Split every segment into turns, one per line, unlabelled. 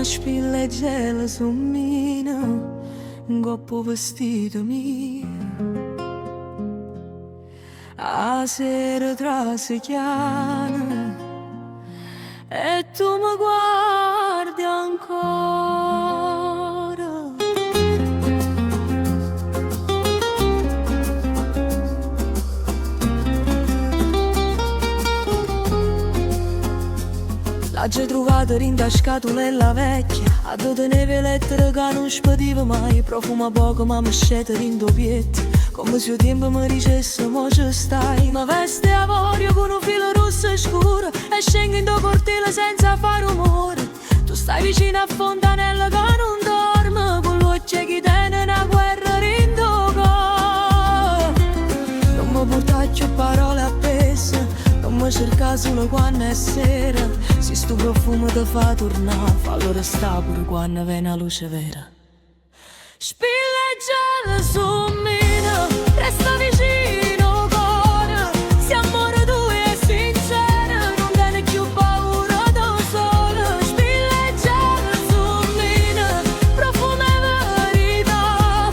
spilla gela su mine, un coppo vestito mio. A sera trase chiana e tu mi guardi ancora. L'ho trovata in da scatolella vecchia, a due neve lettere che non spativa mai, profuma poco ma mi scete in doppietta. Come se il tempo mi dicesse mo ci stai. Mi veste avorio con un filo rosso scuro e scendo in tuo cortile senza fare rumore. Tu stai vicino a fontanella che non dorme, con l'occhio che tiene una guerra in tuo cuore. Non mi portai più parole appese, non mi cerca solo quando è sera. Se sto profumo ti fa tornare, fallo restare pure quando viene la luce vera. Spilleggiala su me, resta vicino cuore, siamo ora due e sinceri, non tiene più paura da solo. Spilleggiala su me, profumo e verità,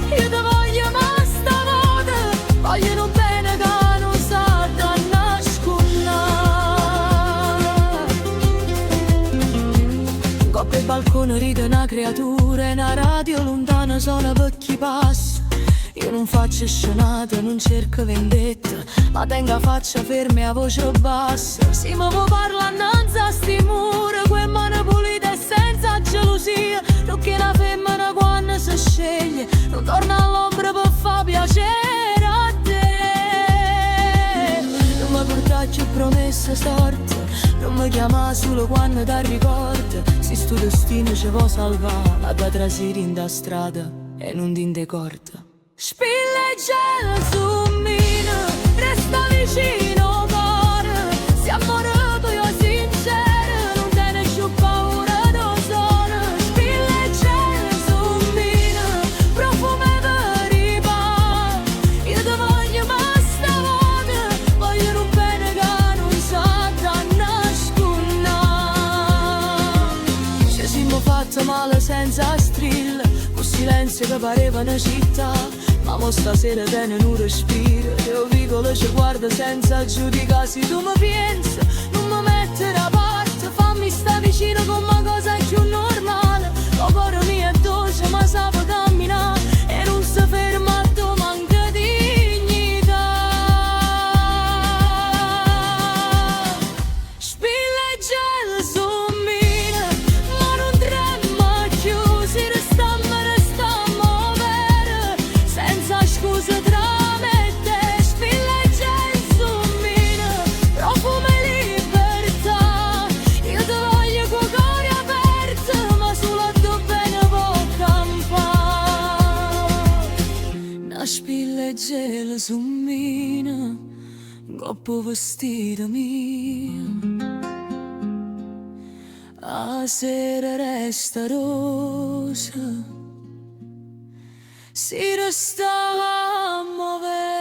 io ti voglio ma stavolta, vogliono bene che non sa da nascondere. Coppe il balcone ride una creatura, una radio lontana suona per chi passa. Io non faccio scenate, non cerco vendetta, ma tengo faccia ferma e a voce bassa. Se mi vuoi parlare innanzi a sti mura, quel mano pulita e senza gelosia, non che una femmina quando si sceglie non torna all'ombra per far piacere a te. Non mi portai più promesse storte, non mi chiama solo quando ti ricordi. Se sto destino ci può salvare, la da trasire in da strada e non ti indecorda. Spilleggiala su mine, resta vicino cuore, siamo ora due sinceri, non tiene più paura da solo. Spilleggiala su mine, profumo e verità, io ti voglio ma stavolta, voglio un bene che non sa da nascondere. Ci siamo fatte male senza strilla, con silenzio che pareva una città. Ma mo stasera tiene un respiro, io vicolo ci guardo senza giudicare. Se tu mi pensi, non mi metti da parte, fammi sta vicino con una cosa più normale. Lo cuore mio è dolce ma sa camminare e non si ferma a domanda dignità. Spilleggiala su mine, ma non trema più, si restammo, restammo vere, senza scuse tra me e te. Spilleggiala su mine, profumo e libertà, io ti voglio con cuore aperto, ma solo tu bene può campare. Una spilleggiala su mine, un coppo vestito mio, a sera resta rosa, si restava a muovere.